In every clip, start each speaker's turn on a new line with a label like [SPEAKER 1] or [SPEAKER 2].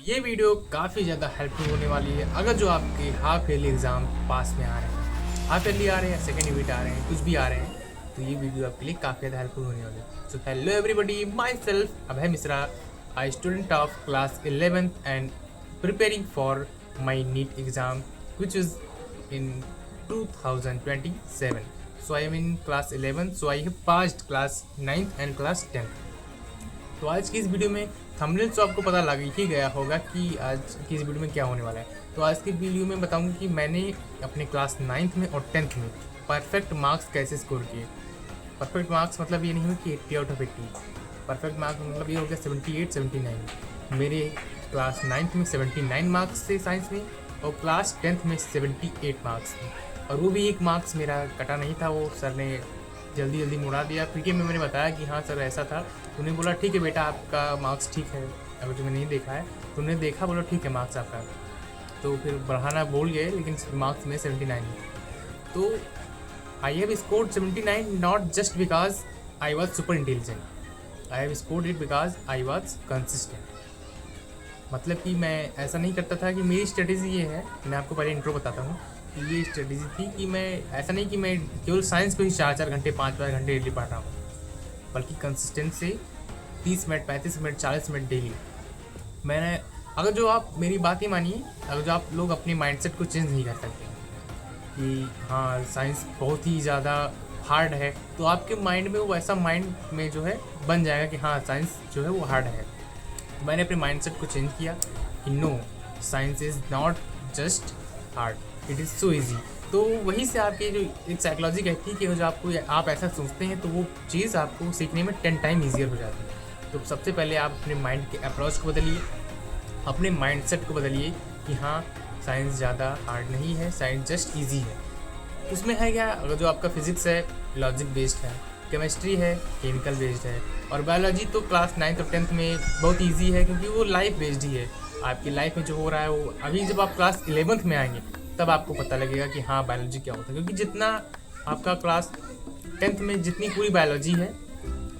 [SPEAKER 1] ये वीडियो काफ़ी ज़्यादा हेल्पफुल होने वाली है अगर जो आपके हाफ ईयरली एग्ज़ाम पास में आ रहे हैं, हाफ ईयरली आ रहे हैं, सेकेंड यूनिट आ रहे हैं, कुछ भी आ रहे हैं, तो ये वीडियो आपके लिए काफ़ी ज़्यादा हेल्पफुल होने वाली है। So hello everybody, my self Abhay Mishra, I student of class 11th and preparing for my NEET exam which is in 2027. So I am in class 11th. So I have passed class 9th and class 10th. तो आज की इस video में thumbnail से आपको पता लग ही गया होगा कि आज की इस वीडियो में क्या होने वाला है। तो आज की वीडियो में बताऊंगा कि मैंने अपने क्लास 9th में और 10th में परफेक्ट मार्क्स कैसे स्कोर किए। परफेक्ट मार्क्स मतलब ये नहीं हो कि 80 आउट ऑफ 80। परफेक्ट मार्क्स मतलब ये हो गया 78 79। मेरे क्लास 9th में 79 मार्क्स थे साइंस में और क्लास 10th में 78 मार्क्स थे। और वो भी एक मार्क्स मेरा कटा नहीं था, वो सर ने जल्दी जल्दी मुड़ा दिया। पीके में मैंने बताया कि हाँ सर ऐसा था, तो उन्हें बोला ठीक है बेटा आपका मार्क्स ठीक है। अगर तुम्हें नहीं देखा है तो उन्हें देखा, बोला ठीक है मार्क्स आपका, तो फिर बढ़ाना बोल गए, लेकिन मार्क्स में 79। तो I have scored 79 not just because I was super intelligent, I have scored it because I was consistent. मतलब कि मैं ऐसा नहीं करता था कि मेरी स्ट्रेटेजी ये है, मैं आपको पहले इंट्रो बताता हूँ कि ये स्ट्रेटेजी थी कि मैं ऐसा नहीं कि मैं केवल साइंस को ही 4-4 घंटे 5-5 घंटे डेली पढ़ रहा हूँ, बल्कि कंसिस्टेंट से 30 मिनट 35 मिनट 40 मिनट डेली। मैंने अगर जो आप मेरी बात ही मानिए, अगर जो आप लोग अपने माइंडसेट को चेंज नहीं कर सकते कि हाँ साइंस बहुत ही ज़्यादा हार्ड है, तो आपके माइंड में वो ऐसा माइंड में जो है बन जाएगा कि हाँ साइंस जो है वो हार्ड है। मैंने अपने माइंडसेट को चेंज किया कि no, science is not just hard, it is so easy. तो वहीं से आपकी जो एक साइकोलॉजी कहती है कि जो आपको आप ऐसा सोचते हैं तो वो चीज़ आपको सीखने में 10 टाइम ईजियर हो जाती है। तो सबसे पहले आप अपने माइंड के अप्रोच को बदलिए, अपने माइंडसेट को बदलिए कि हाँ साइंस ज़्यादा हार्ड नहीं है, साइंस जस्ट ईजी है। उसमें है क्या, अगर जो आपका फिजिक्स है लॉजिक बेस्ड है, केमिस्ट्री है केमिकल बेस्ड है, और बायोलॉजी तो क्लास 9th और 10th में बहुत इजी है क्योंकि वो लाइफ बेस्ड ही है। आपकी लाइफ में जो हो रहा है वो अभी जब आप क्लास 11th में आएंगे तब आपको पता लगेगा कि हाँ बायोलॉजी क्या होता है, क्योंकि जितना आपका क्लास 10th में जितनी पूरी बायोलॉजी है,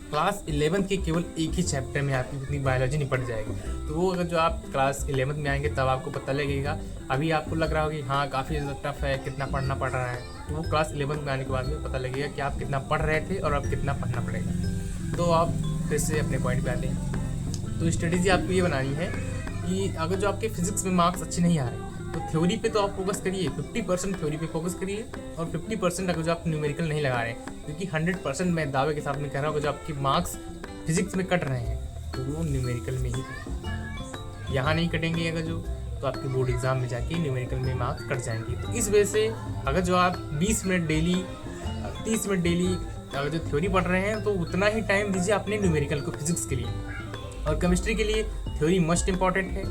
[SPEAKER 1] क्लास 11th के केवल एक ही चैप्टर में आपकी जितनी बायोलॉजी निपट जाएगी। तो वो अगर जो आप क्लास 11th में आएंगे तब आपको पता लगेगा। अभी आपको लग रहा होगा कि हाँ काफ़ी ज़्यादा टफ है, कितना पढ़ना पड़ रहा है, तो वो क्लास 11th में आने के बाद में पता लगेगा कि आप कितना पढ़ रहे थे और अब कितना पढ़ना पड़ेगा। तो आप फिर से अपने पॉइंट पे आते हैं। तो स्ट्रेटेजी आपको ये बनानी है कि अगर जो आपके फिजिक्स में मार्क्स अच्छे नहीं आ रहे तो थ्योरी पे तो आप फोकस करिए, 50% थ्योरी पे फोकस करिए और 50% अगर जो आप न्यूमेरिकल नहीं लगा रहे हैं, क्योंकि 100% मैं दावे के साथ में कह रहा हूँ कि जो आपके मार्क्स फिजिक्स में कट रहे हैं तो वो न्यूमेरिकल में ही कटेंगे। यहाँ नहीं कटेंगे अगर जो, तो आपके बोर्ड एग्जाम में जाके न्यूमेरिकल में मार्क्स कट जाएंगे। तो इस वजह से अगर जो आप 20 मिनट डेली 30 मिनट डेली अगर जो थ्योरी पढ़ रहे हैं तो उतना ही टाइम दीजिए अपने न्यूमेरिकल को, फिजिक्स के लिए। और केमिस्ट्री के लिए थ्योरी मस्ट इंपॉर्टेंट है।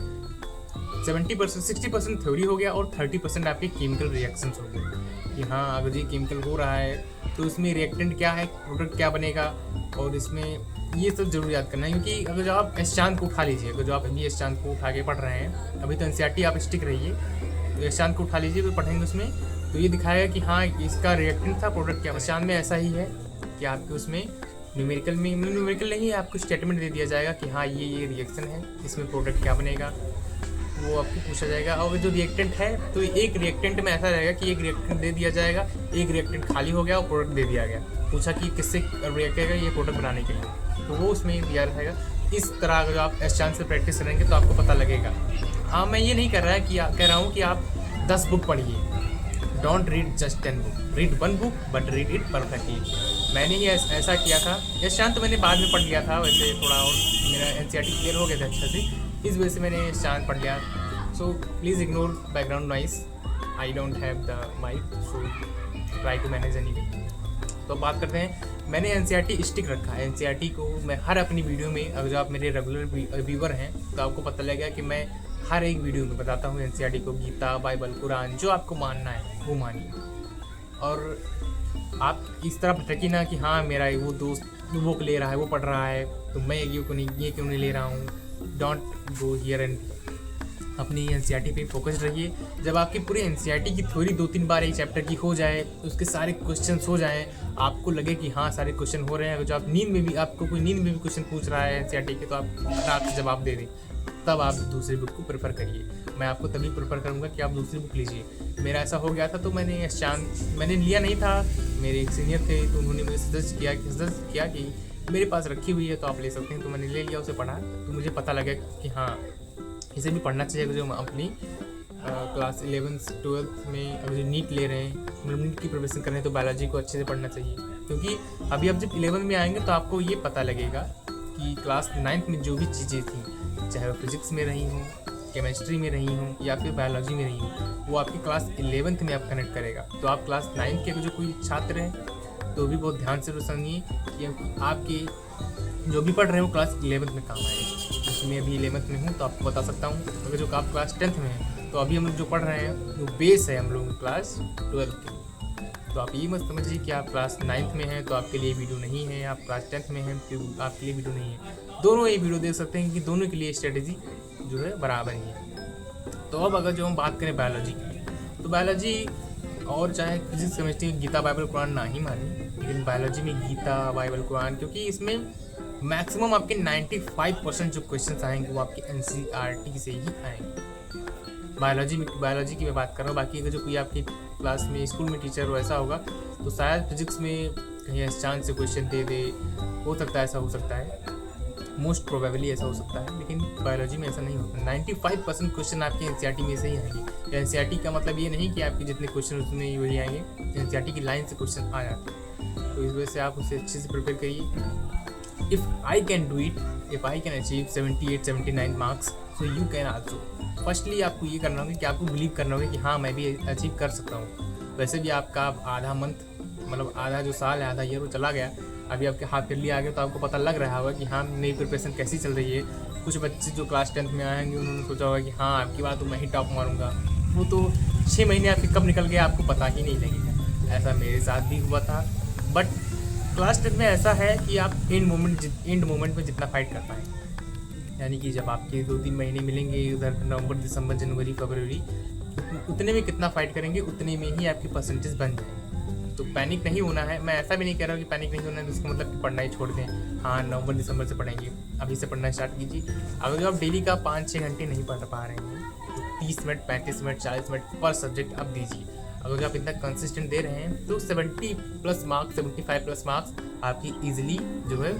[SPEAKER 1] 70% 60% थ्योरी हो गया और 30% आपके केमिकल रिएक्शंस हो गए कि हाँ अगर ये केमिकल हो रहा है तो इसमें रिएक्टेंट क्या है, प्रोडक्ट क्या बनेगा, और इसमें ये सब जरूर याद करना है। क्योंकि अगर जो आप एस चांद को उठा लीजिए, अगर जो आप अभी एस चांद को उठा के पढ़ रहे हैं, अभी तो एनसीईआरटी आप स्टिक रहिए, तो एस चांद को उठा लीजिए तो पढ़ेंगे उसमें तो ये दिखाएगा कि हाँ इसका रिएक्टेंट था, प्रोडक्ट क्या। एस चांद में ऐसा ही है कि आपके उसमें न्यूमेरिकल नहीं है, आपको स्टेटमेंट दे दिया जाएगा कि हाँ ये रिएक्शन है, इसमें प्रोडक्ट क्या बनेगा, वो आपको पूछा जाएगा। और जो रिएक्टेंट है तो एक रिएक्टेंट में ऐसा रहेगा कि एक रिएक्टेंट दे दिया जाएगा, एक रिएक्टेंट खाली हो गया और प्रोडक्ट दे दिया गया, पूछा कि किससे रिएक्ट करेगा ये प्रोडक्ट बनाने के लिए, तो वो उसमें दिया रहेगा। इस तरह अगर आप एस चांस से प्रैक्टिस करेंगे तो आपको पता लगेगा। हाँ मैं ये नहीं कह रहा हूँ कि आप 10 बुक पढ़िए, don't read just 10 book, read 1 book but read it perfectly. मैंने ही ऐसा किया था। एस चांद तो मैंने बाद में पढ़ लिया था, वैसे थोड़ा और मेरा एनसीईआरटी क्लियर हो गया था अच्छे से, इस वजह से मैंने एस चांद पढ़ लिया। So please ignore background noise, I don't have the mic, so try to manage anyway. तो बात करते हैं, मैंने एनसीईआरटी स्टिक रखा है। एनसीईआरटी को मैं हर अपनी वीडियो में, अगर जो आप मेरे रेगुलर व्यूअर हैं तो आपको पता लगेगा कि मैं हर एक वीडियो में बताता हूँ एनसीईआरटी को, गीता बाइबल कुरान जो आपको मानना है वो मानिए। और आप इस तरह भटकी ना कि हाँ मेरा वो दोस्त वो ले रहा है, वो पढ़ रहा है तो मैं ये क्यों नहीं ले रहा हूँ। डोंट गो हियर एंड, अपनी एनसीईआरटी पे फोकस्ड रहिए। जब आपकी पूरी एनसीईआरटी की थ्योरी 2-3 बार एक चैप्टर की हो जाए, उसके सारे क्वेश्चंस हो जाएं, आपको लगे कि हाँ सारे क्वेश्चन हो रहे हैं, अगर जो आप नींद में भी आपको कोई नींद में भी क्वेश्चन पूछ रहा है एनसीईआरटी के तो आप रात से जवाब दे दें। तब आप दूसरी बुक को प्रेफर करिए। मैं आपको तभी प्रेफर करूँगा कि आप दूसरी बुक लीजिए। मेरा ऐसा हो गया था तो मैंने लिया नहीं था, मेरे एक सीनियर थे तो उन्होंने मुझे सजेस्ट किया कि मेरे पास रखी हुई है तो आप ले सकते हैं। तो मैंने ले लिया, उसे पढ़ा, तो मुझे पता लगा कि हाँ इसे भी पढ़ना चाहिए। जो अपनी क्लास 11th-12th में अगर जो नीट ले रहे हैं, मतलब नीट की प्रिपरेशन कर रहे हैं, तो बायोलॉजी को अच्छे से पढ़ना चाहिए। क्योंकि अभी आप जब 11th में आएंगे तो आपको ये पता लगेगा कि क्लास 9th में जो भी चीज़ें थी, चाहे वो फिजिक्स में रही हों, केमिस्ट्री में रही हों या फिर बायोलॉजी में रही हों, वो आपकी क्लास 11th में आप कनेक्ट करेगा। तो आप क्लास 9th के जो कोई छात्र हैं तो भी बहुत ध्यान से समझिए कि आपके जो भी पढ़ रहे हो क्लास 11th में काम आएगा। मैं अभी 11th में हूँ तो आपको बता सकता हूँ। अगर जो आप क्लास 10th में हैं तो अभी हम लोग जो पढ़ रहे हैं वो बेस है हम लोग क्लास 12th के। तो आप ये मत समझिए कि आप क्लास 9th में हैं तो आपके लिए वीडियो नहीं है, आप क्लास 10th में हैं तो आपके लिए वीडियो नहीं है। दोनों ये वीडियो देख सकते हैं कि दोनों के लिए स्ट्रेटेजी जो है बराबर ही है। तो अब अगर जो हम बात करें बायोलॉजी की, तो बायोलॉजी और चाहे physics chemistry Gita Bible Quran ना ही मानी, लेकिन बायोलॉजी में गीता बाइबल कुरान, क्योंकि इसमें मैक्सिमम आपके 95% जो क्वेश्चन आएंगे वो आपके NCERT से ही आएंगे। बायोलॉजी की मैं बात कर रहा हूँ। बाकी अगर जो कोई आपकी क्लास में स्कूल में टीचर हो ऐसा होगा तो शायद फिजिक्स में कहीं चांस से क्वेश्चन दे, हो सकता है, ऐसा हो सकता है, मोस्ट प्रोबेबली ऐसा हो सकता है। लेकिन बायोलॉजी में ऐसा नहीं होता। 95% क्वेश्चन आपके NCERT में से ही आएंगे। NCERT का मतलब ये नहीं कि आपके जितने क्वेश्चन उसमें वही आएंगे, NCERT की लाइन से क्वेश्चन आ जाते हैं। तो इस वजह से आप उसे अच्छे से प्रिपेयर करिए। If I can do it, if I can achieve 78-79 marks, so you can also. Firstly आपको ये करना होगा कि आपको बिलीव करना होगा कि हाँ मैं भी अचीव कर सकता हूँ। वैसे भी आपका आधा मंथ, मतलब आधा जो साल है, आधा ईयर वो चला गया, अभी आपके हाथ ईयरली आ गया तो आपको पता लग रहा होगा कि हाँ मेरी प्रिपरेशन कैसी चल रही है। कुछ बच्चे जो क्लास 10th में आएंगे उन्होंने सोचा होगा कि हाँ आपकी बात तो मैं ही टॉप मारूंगा, वो तो 6 महीने आपके कब निकल गए आपको पता ही नहीं लगेगा। ऐसा मेरे साथ भी हुआ था। बट क्लास 10th में ऐसा है कि आप एंड मोमेंट में जितना फाइट कर पाएँ, यानी कि जब आपके 2-3 महीने मिलेंगे उधर नवंबर, दिसंबर, जनवरी, फरवरी, उतने में कितना फाइट करेंगे उतने में ही आपकी परसेंटेज बन जाएगी। तो पैनिक नहीं होना है। मैं ऐसा भी नहीं कह रहा हूँ कि पैनिक नहीं होना है, इसका मतलब कि पढ़ना ही छोड़ दें। हाँ नवंबर दिसंबर से पढ़ेंगे, अभी से पढ़ना स्टार्ट कीजिए। अगर जो आप डेली का 5-6 घंटे नहीं पढ़ पा रहे हैं तो 30 मिनट, 35 मिनट, 40 मिनट पर सब्जेक्ट आप दीजिए। अगर जो आप इतना कंसिस्टेंट दे रहे हैं तो 70+ मार्क्स, 75+ मार्क्स आपकी ईजिली जो है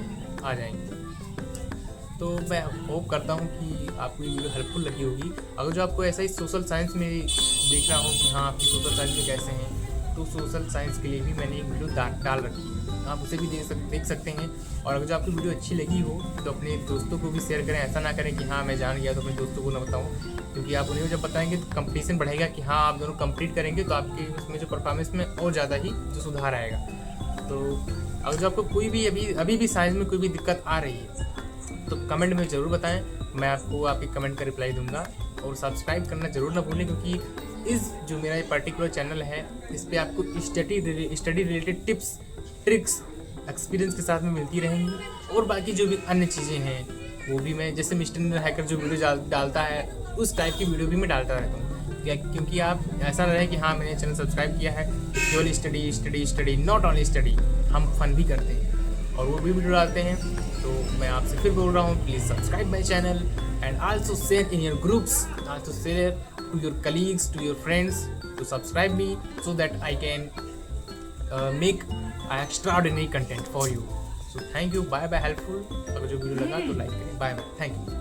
[SPEAKER 1] आ जाएंगे। तो मैं होप करता हूँ कि आपको ये वीडियो हेल्पफुल लगी होगी। अगर जो आपको ऐसा ही सोशल साइंस में देखना हो कि हाँ आपकी सोशल साइंस में कैसे हैं, तो सोशल साइंस के लिए भी मैंने एक वीडियो डाल रखी है, आप उसे भी देख सकते हैं। और अगर जो आपकी वीडियो अच्छी लगी हो तो अपने दोस्तों को भी शेयर करें। ऐसा ना करें कि हाँ मैं जान गया तो अपने दोस्तों को ना बताऊँ, क्योंकि आप उन्हें जब बताएंगे तो कंपटीशन बढ़ेगा कि हाँ आप दोनों कंप्लीट करेंगे तो आपके उसमें जो परफॉर्मेंस में और ज़्यादा ही जो सुधार आएगा। तो अगर जो आपको कोई भी अभी भी साइंस में कोई भी दिक्कत आ रही है तो कमेंट में ज़रूर बताएं, मैं आपको आपके कमेंट का रिप्लाई दूंगा। और सब्सक्राइब करना ज़रूर ना भूलें, क्योंकि इस जो मेरा ये पर्टिकुलर चैनल है इस पर आपको study related tips, tricks experience के साथ में मिलती रहेंगी। और बाकी जो भी अन्य चीज़ें हैं वो भी मैं, जैसे मिस्टर हैकर जो वीडियो डालता है उस टाइप की वीडियो भी मैं डालता रहता हूँ। क्योंकि आप ऐसा रहे कि हाँ मैंने चैनल सब्सक्राइब किया है, केवल स्टडी, नॉट ओनली स्टडी, हम फन भी करते हैं और वो भी वीडियो डालते हैं। तो मैं आपसे फिर बोल रहा हूँ, please subscribe my channel and also share in your groups, also share to your colleagues, to your friends to subscribe me, so that I can make extraordinary content for you. So thank you, bye bye, helpful। अगर जो video लगा तो like करें, bye bye, thank you.